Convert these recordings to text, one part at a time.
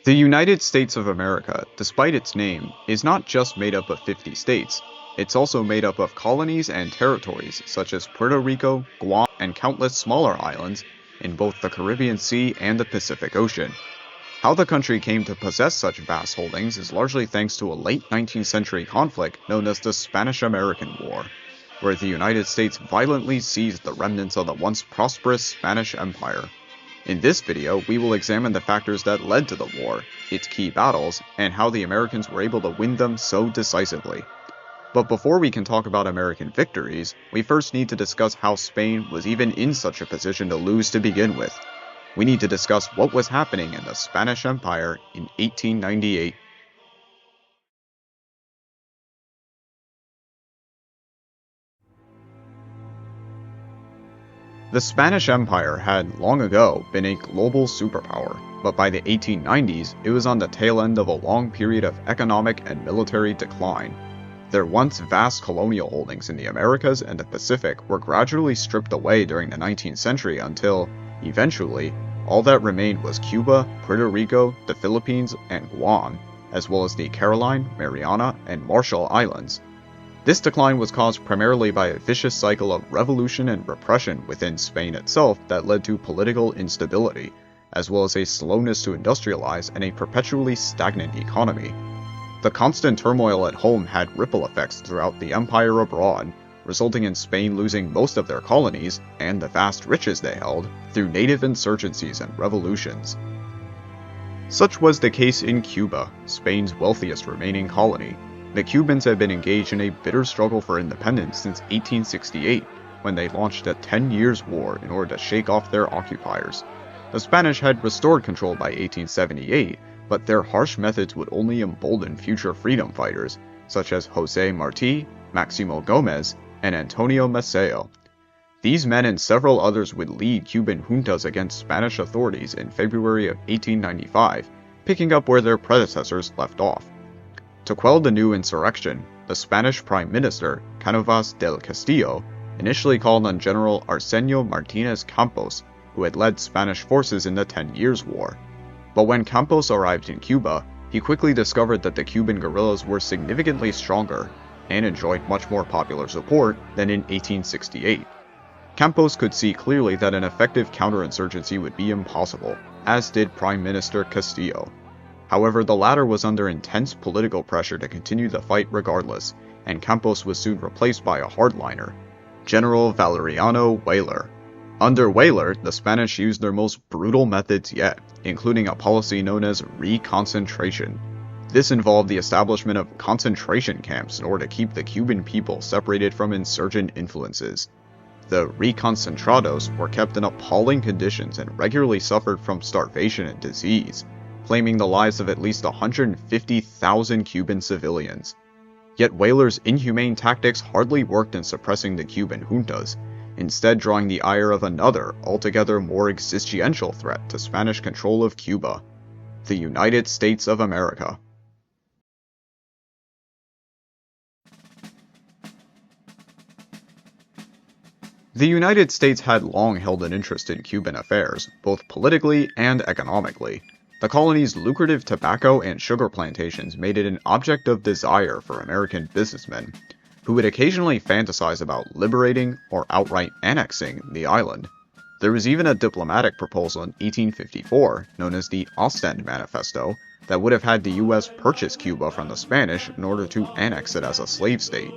The United States of America, despite its name, is not just made up of 50 states. It's also made up of colonies and territories such as Puerto Rico, Guam, and countless smaller islands in both the Caribbean Sea and the Pacific Ocean. How the country came to possess such vast holdings is largely thanks to a late 19th century conflict known as the Spanish-American War, where the United States violently seized the remnants of the once prosperous Spanish Empire. In this video, we will examine the factors that led to the war, its key battles, and how the Americans were able to win them so decisively. But before we can talk about American victories, we first need to discuss how Spain was even in such a position to lose to begin with. We need to discuss what was happening in the Spanish Empire in 1898. The Spanish Empire had long ago been a global superpower, but by the 1890s, it was on the tail end of a long period of economic and military decline. Their once vast colonial holdings in the Americas and the Pacific were gradually stripped away during the 19th century until, eventually, all that remained was Cuba, Puerto Rico, the Philippines, and Guam, as well as the Caroline, Mariana, and Marshall Islands. This decline was caused primarily by a vicious cycle of revolution and repression within Spain itself that led to political instability, as well as a slowness to industrialize and a perpetually stagnant economy. The constant turmoil at home had ripple effects throughout the empire abroad, resulting in Spain losing most of their colonies and the vast riches they held through native insurgencies and revolutions. Such was the case in Cuba, Spain's wealthiest remaining colony. The Cubans had been engaged in a bitter struggle for independence since 1868, when they launched a 10-year war in order to shake off their occupiers. The Spanish had restored control by 1878, but their harsh methods would only embolden future freedom fighters, such as José Martí, Máximo Gómez, and Antonio Maceo. These men and several others would lead Cuban juntas against Spanish authorities in February of 1895, picking up where their predecessors left off. To quell the new insurrection, the Spanish Prime Minister, Cánovas del Castillo, initially called on General Arsenio Martínez Campos, who had led Spanish forces in the 10-year war. But when Campos arrived in Cuba, he quickly discovered that the Cuban guerrillas were significantly stronger and enjoyed much more popular support than in 1868. Campos could see clearly that an effective counterinsurgency would be impossible, as did Prime Minister Castillo. However, the latter was under intense political pressure to continue the fight regardless, and Campos was soon replaced by a hardliner, General Valeriano Weyler. Under Weyler, the Spanish used their most brutal methods yet, including a policy known as reconcentration. This involved the establishment of concentration camps in order to keep the Cuban people separated from insurgent influences. The reconcentrados were kept in appalling conditions and regularly suffered from starvation and disease, claiming the lives of at least 150,000 Cuban civilians. Yet Weyler's inhumane tactics hardly worked in suppressing the Cuban juntas, instead drawing the ire of another, altogether more existential threat to Spanish control of Cuba, the United States of America. The United States had long held an interest in Cuban affairs, both politically and economically. The colony's lucrative tobacco and sugar plantations made it an object of desire for American businessmen, who would occasionally fantasize about liberating or outright annexing the island. There was even a diplomatic proposal in 1854, known as the Ostend Manifesto, that would have had the US purchase Cuba from the Spanish in order to annex it as a slave state.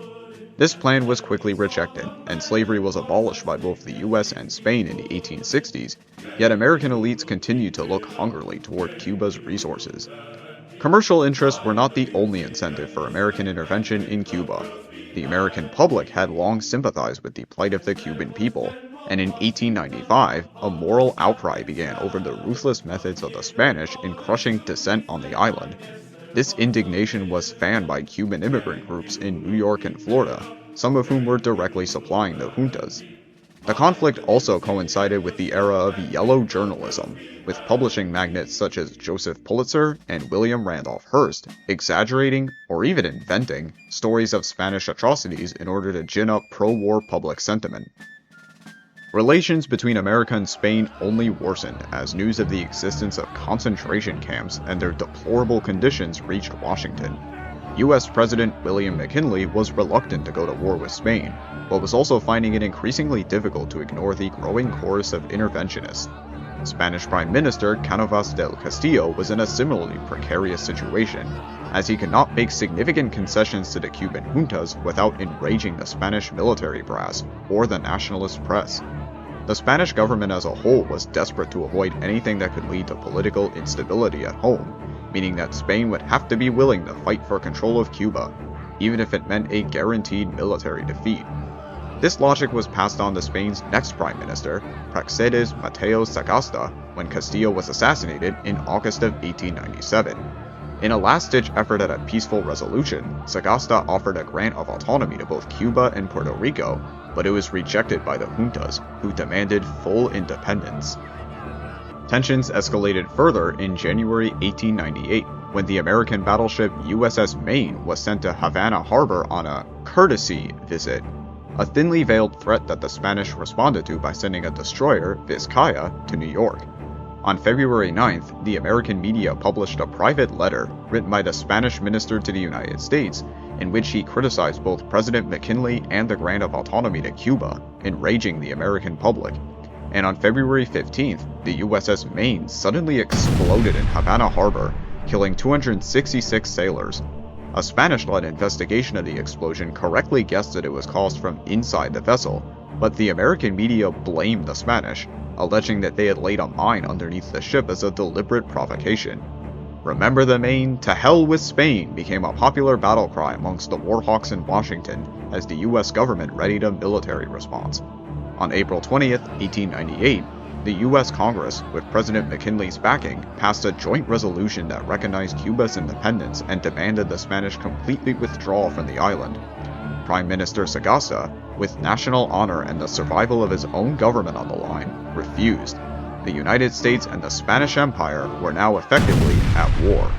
This plan was quickly rejected, and slavery was abolished by both the US and Spain in the 1860s, yet American elites continued to look hungrily toward Cuba's resources. Commercial interests were not the only incentive for American intervention in Cuba. The American public had long sympathized with the plight of the Cuban people, and in 1895, a moral outcry began over the ruthless methods of the Spanish in crushing dissent on the island. This indignation was fanned by Cuban immigrant groups in New York and Florida, some of whom were directly supplying the juntas. The conflict also coincided with the era of yellow journalism, with publishing magnates such as Joseph Pulitzer and William Randolph Hearst exaggerating, or even inventing, stories of Spanish atrocities in order to gin up pro-war public sentiment. Relations between America and Spain only worsened as news of the existence of concentration camps and their deplorable conditions reached Washington. US President William McKinley was reluctant to go to war with Spain, but was also finding it increasingly difficult to ignore the growing chorus of interventionists. Spanish Prime Minister Cánovas del Castillo was in a similarly precarious situation, as he could not make significant concessions to the Cuban juntas without enraging the Spanish military brass or the nationalist press. The Spanish government as a whole was desperate to avoid anything that could lead to political instability at home, meaning that Spain would have to be willing to fight for control of Cuba, even if it meant a guaranteed military defeat. This logic was passed on to Spain's next prime minister, Praxedes Mateo Sagasta, when Castillo was assassinated in August of 1897. In a last-ditch effort at a peaceful resolution, Sagasta offered a grant of autonomy to both Cuba and Puerto Rico, but it was rejected by the juntas, who demanded full independence. Tensions escalated further in January 1898, when the American battleship USS Maine was sent to Havana Harbor on a courtesy visit, a thinly veiled threat that the Spanish responded to by sending a destroyer, Vizcaya, to New York. On February 9th, the American media published a private letter written by the Spanish minister to the United States, in which he criticized both President McKinley and the grant of autonomy to Cuba, enraging the American public. And on February 15th, the USS Maine suddenly exploded in Havana Harbor, killing 266 sailors. A Spanish-led investigation of the explosion correctly guessed that it was caused from inside the vessel, but the American media blamed the Spanish, alleging that they had laid a mine underneath the ship as a deliberate provocation. "Remember the Maine, to hell with Spain" became a popular battle cry amongst the warhawks in Washington as the US government readied a military response. On April 20th, 1898, the US Congress, with President McKinley's backing, passed a joint resolution that recognized Cuba's independence and demanded the Spanish completely withdraw from the island. Prime Minister Sagasta, with national honor and the survival of his own government on the line, refused. The United States and the Spanish Empire were now effectively at war.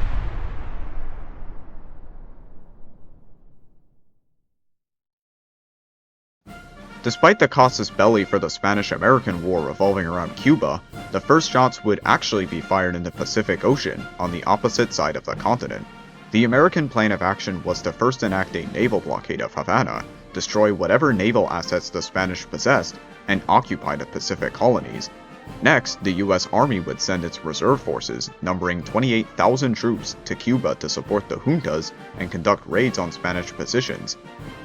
Despite the casus belli for the Spanish-American War revolving around Cuba, the first shots would actually be fired in the Pacific Ocean, on the opposite side of the continent. The American plan of action was to first enact a naval blockade of Havana, destroy whatever naval assets the Spanish possessed, and occupy the Pacific colonies. Next, the US Army would send its reserve forces, numbering 28,000 troops, to Cuba to support the juntas and conduct raids on Spanish positions.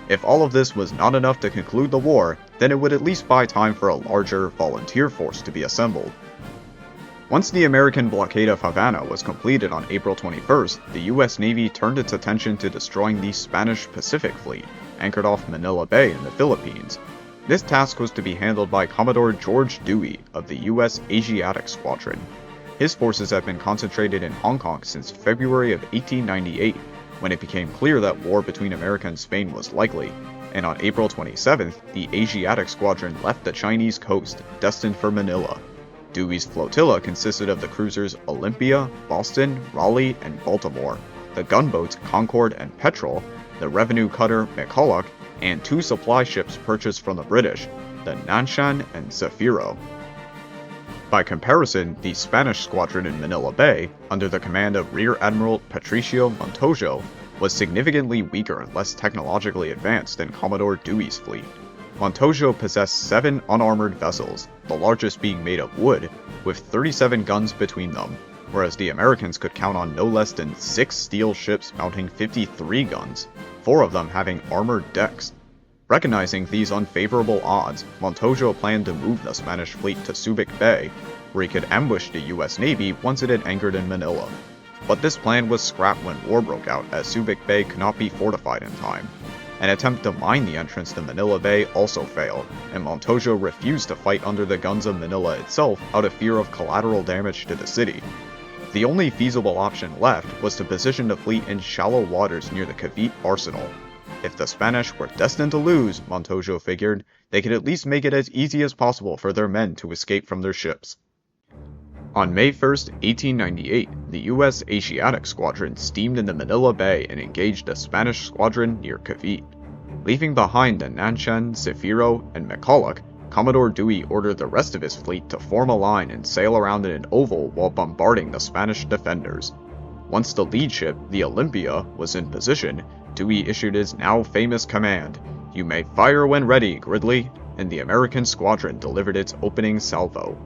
If all of this was not enough to conclude the war, then it would at least buy time for a larger volunteer force to be assembled. Once the American blockade of Havana was completed on April 21st, the US Navy turned its attention to destroying the Spanish Pacific Fleet, anchored off Manila Bay in the Philippines. This task was to be handled by Commodore George Dewey of the US Asiatic Squadron. His forces had been concentrated in Hong Kong since February of 1898, when it became clear that war between America and Spain was likely, and on April 27th, the Asiatic Squadron left the Chinese coast, destined for Manila. Dewey's flotilla consisted of the cruisers Olympia, Boston, Raleigh, and Baltimore, the gunboats Concord and Petrel, the revenue cutter McCulloch, and two supply ships purchased from the British, the Nanshan and Zafiro. By comparison, the Spanish squadron in Manila Bay, under the command of Rear Admiral Patricio Montojo, was significantly weaker and less technologically advanced than Commodore Dewey's fleet. Montojo possessed 7 unarmored vessels, the largest being made of wood, with 37 guns between them, whereas the Americans could count on no less than 6 steel ships mounting 53 guns, 4 of them having armored decks. Recognizing these unfavorable odds, Montojo planned to move the Spanish fleet to Subic Bay, where he could ambush the US Navy once it had anchored in Manila. But this plan was scrapped when war broke out, as Subic Bay could not be fortified in time. An attempt to mine the entrance to Manila Bay also failed, and Montojo refused to fight under the guns of Manila itself out of fear of collateral damage to the city. The only feasible option left was to position the fleet in shallow waters near the Cavite arsenal. If the Spanish were destined to lose, Montojo figured, they could at least make it as easy as possible for their men to escape from their ships. On May 1st, 1898, the US Asiatic Squadron steamed into Manila Bay and engaged a Spanish squadron near Cavite. Leaving behind the Nanshan, Zafiro, and McCulloch, Commodore Dewey ordered the rest of his fleet to form a line and sail around in an oval while bombarding the Spanish defenders. Once the lead ship, the Olympia, was in position, Dewey issued his now famous command, "You may fire when ready, Gridley," and the American squadron delivered its opening salvo.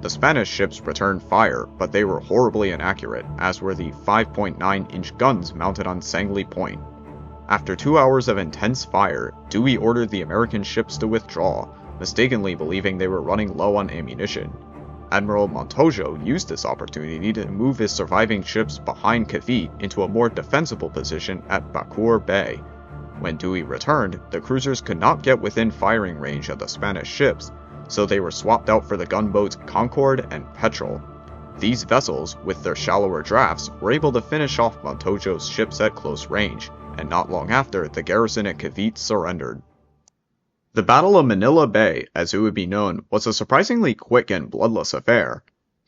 The Spanish ships returned fire, but they were horribly inaccurate, as were the 5.9-inch guns mounted on Sangley Point. After 2 hours of intense fire, Dewey ordered the American ships to withdraw, mistakenly believing they were running low on ammunition. Admiral Montojo used this opportunity to move his surviving ships behind Cavite into a more defensible position at Bacoor Bay. When Dewey returned, the cruisers could not get within firing range of the Spanish ships, so they were swapped out for the gunboats Concord and Petrel. These vessels, with their shallower drafts, were able to finish off Montojo's ships at close range, and not long after, the garrison at Cavite surrendered. The Battle of Manila Bay, as it would be known, was a surprisingly quick and bloodless affair.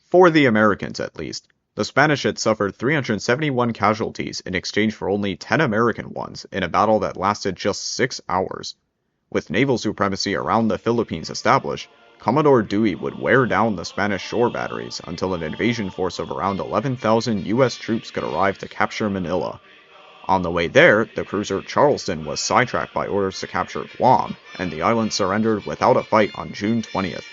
For the Americans, at least. The Spanish had suffered 371 casualties in exchange for only 10 American ones in a battle that lasted just 6 hours. With naval supremacy around the Philippines established, Commodore Dewey would wear down the Spanish shore batteries until an invasion force of around 11,000 U.S. troops could arrive to capture Manila. On the way there, the cruiser Charleston was sidetracked by orders to capture Guam, and the island surrendered without a fight on June 20th.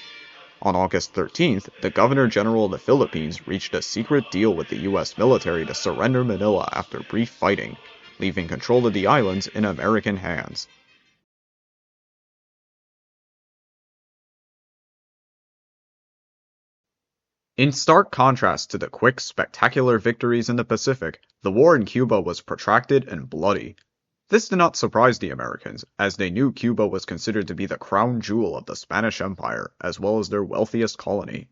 On August 13th, the Governor-General of the Philippines reached a secret deal with the U.S. military to surrender Manila after brief fighting, leaving control of the islands in American hands. In stark contrast to the quick, spectacular victories in the Pacific, the war in Cuba was protracted and bloody. This did not surprise the Americans, as they knew Cuba was considered to be the crown jewel of the Spanish Empire, as well as their wealthiest colony.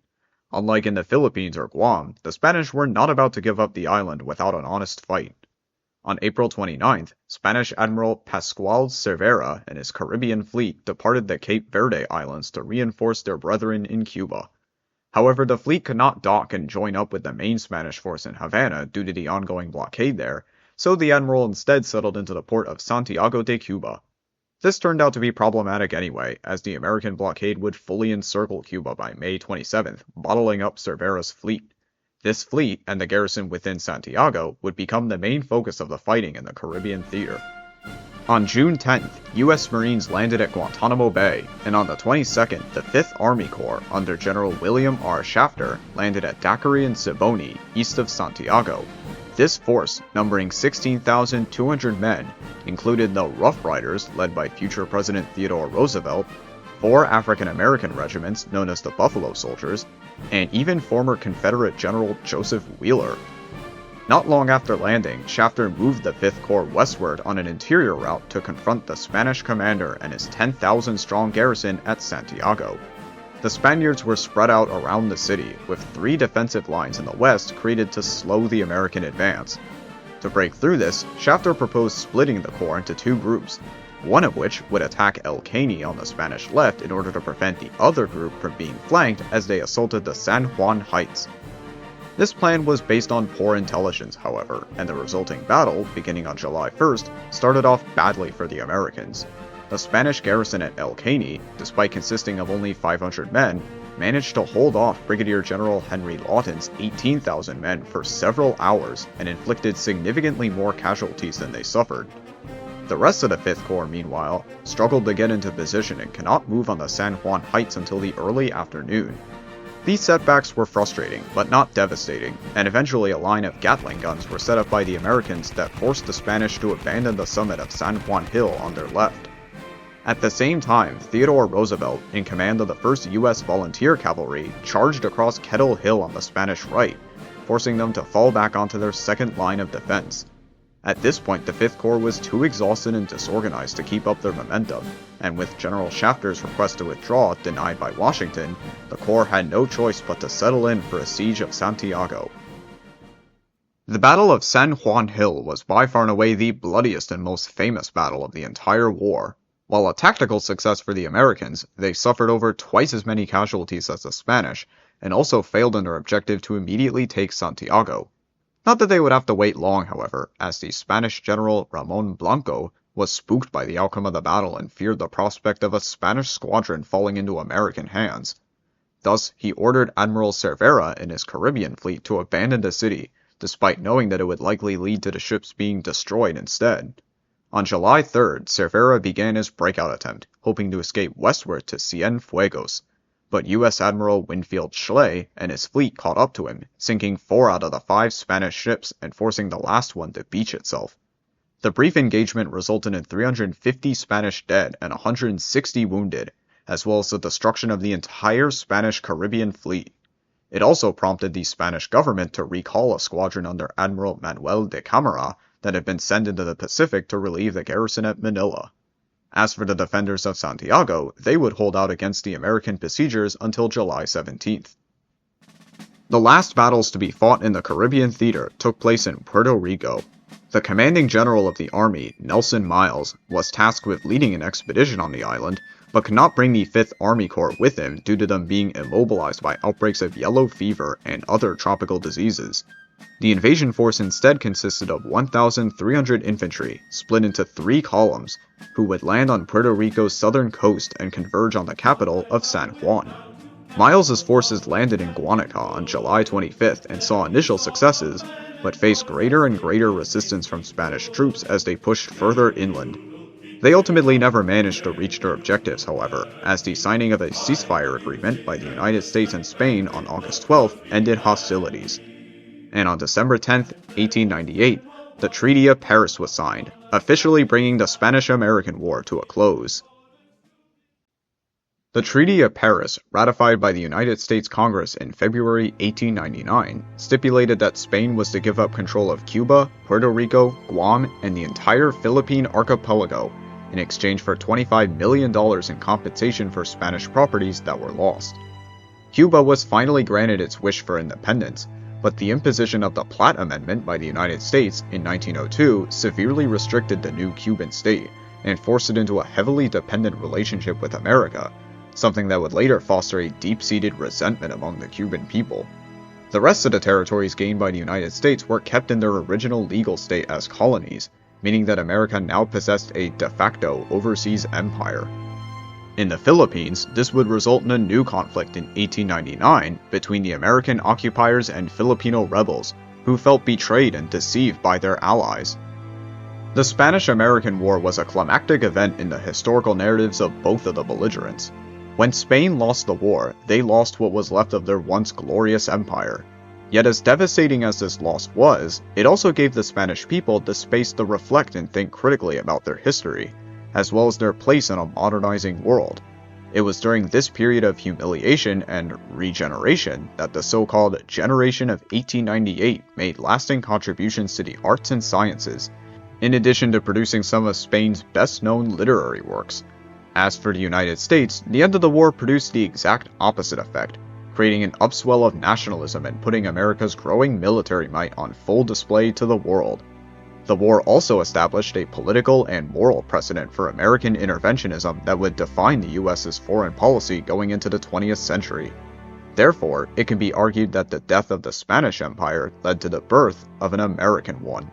Unlike in the Philippines or Guam, the Spanish were not about to give up the island without an honest fight. On April 29th, Spanish Admiral Pascual Cervera and his Caribbean fleet departed the Cape Verde Islands to reinforce their brethren in Cuba. However, the fleet could not dock and join up with the main Spanish force in Havana due to the ongoing blockade there, so the admiral instead settled into the port of Santiago de Cuba. This turned out to be problematic anyway, as the American blockade would fully encircle Cuba by May 27th, bottling up Cervera's fleet. This fleet, and the garrison within Santiago, would become the main focus of the fighting in the Caribbean theater. On June 10th, U.S. Marines landed at Guantanamo Bay, and on the 22nd, the 5th Army Corps, under General William R. Shafter, landed at Daiquiri and Siboney, east of Santiago. This force, numbering 16,200 men, included the Rough Riders, led by future President Theodore Roosevelt, 4 African-American regiments known as the Buffalo Soldiers, and even former Confederate General Joseph Wheeler. Not long after landing, Shafter moved the 5th Corps westward on an interior route to confront the Spanish commander and his 10,000-strong garrison at Santiago. The Spaniards were spread out around the city, with 3 defensive lines in the west created to slow the American advance. To break through this, Shafter proposed splitting the corps into 2 groups, one of which would attack El Caney on the Spanish left in order to prevent the other group from being flanked as they assaulted the San Juan Heights. This plan was based on poor intelligence, however, and the resulting battle, beginning on July 1st, started off badly for the Americans. The Spanish garrison at El Caney, despite consisting of only 500 men, managed to hold off Brigadier General Henry Lawton's 18,000 men for several hours and inflicted significantly more casualties than they suffered. The rest of the 5th Corps, meanwhile, struggled to get into position and cannot move on the San Juan Heights until the early afternoon. These setbacks were frustrating, but not devastating, and eventually a line of Gatling guns were set up by the Americans that forced the Spanish to abandon the summit of San Juan Hill on their left. At the same time, Theodore Roosevelt, in command of the 1st U.S. Volunteer Cavalry, charged across Kettle Hill on the Spanish right, forcing them to fall back onto their second line of defense. At this point, the 5th Corps was too exhausted and disorganized to keep up their momentum, and with General Shafter's request to withdraw denied by Washington, the Corps had no choice but to settle in for a siege of Santiago. The Battle of San Juan Hill was by far and away the bloodiest and most famous battle of the entire war. While a tactical success for the Americans, they suffered over twice as many casualties as the Spanish, and also failed in their objective to immediately take Santiago. Not that they would have to wait long, however, as the Spanish general Ramon Blanco was spooked by the outcome of the battle and feared the prospect of a Spanish squadron falling into American hands. Thus, he ordered Admiral Cervera and his Caribbean fleet to abandon the city, despite knowing that it would likely lead to the ships being destroyed instead. On July 3rd, Cervera began his breakout attempt, hoping to escape westward to Cienfuegos, but U.S. Admiral Winfield Schley and his fleet caught up to him, sinking 4 out of the 5 Spanish ships and forcing the last one to beach itself. The brief engagement resulted in 350 Spanish dead and 160 wounded, as well as the destruction of the entire Spanish Caribbean fleet. It also prompted the Spanish government to recall a squadron under Admiral Manuel de Camara that had been sent into the Pacific to relieve the garrison at Manila. As for the defenders of Santiago, they would hold out against the American besiegers until July 17th. The last battles to be fought in the Caribbean theater took place in Puerto Rico. The commanding general of the army, Nelson Miles, was tasked with leading an expedition on the island, but could not bring the 5th Army Corps with him due to them being immobilized by outbreaks of yellow fever and other tropical diseases. The invasion force instead consisted of 1,300 infantry, split into 3 columns, who would land on Puerto Rico's southern coast and converge on the capital of San Juan. Miles's forces landed in Guanica on July 25th and saw initial successes, but faced greater and greater resistance from Spanish troops as they pushed further inland. They ultimately never managed to reach their objectives, however, as the signing of a ceasefire agreement by the United States and Spain on August 12th ended hostilities. And on December 10, 1898, the Treaty of Paris was signed, officially bringing the Spanish-American War to a close. The Treaty of Paris, ratified by the United States Congress in February 1899, stipulated that Spain was to give up control of Cuba, Puerto Rico, Guam, and the entire Philippine archipelago in exchange for $25 million in compensation for Spanish properties that were lost. Cuba was finally granted its wish for independence, but the imposition of the Platt Amendment by the United States in 1902 severely restricted the new Cuban state and forced it into a heavily dependent relationship with America, something that would later foster a deep-seated resentment among the Cuban people. The rest of the territories gained by the United States were kept in their original legal state as colonies, meaning that America now possessed a de facto overseas empire. In the Philippines, this would result in a new conflict in 1899 between the American occupiers and Filipino rebels, who felt betrayed and deceived by their allies. The Spanish-American War was a climactic event in the historical narratives of both of the belligerents. When Spain lost the war, they lost what was left of their once glorious empire. Yet as devastating as this loss was, it also gave the Spanish people the space to reflect and think critically about their history, as well as their place in a modernizing world. It was during this period of humiliation and regeneration that the so-called Generation of 1898 made lasting contributions to the arts and sciences, in addition to producing some of Spain's best-known literary works. As for the United States, the end of the war produced the exact opposite effect, creating an upswell of nationalism and putting America's growing military might on full display to the world. The war also established a political and moral precedent for American interventionism that would define the US's foreign policy going into the 20th century. Therefore, it can be argued that the death of the Spanish Empire led to the birth of an American one.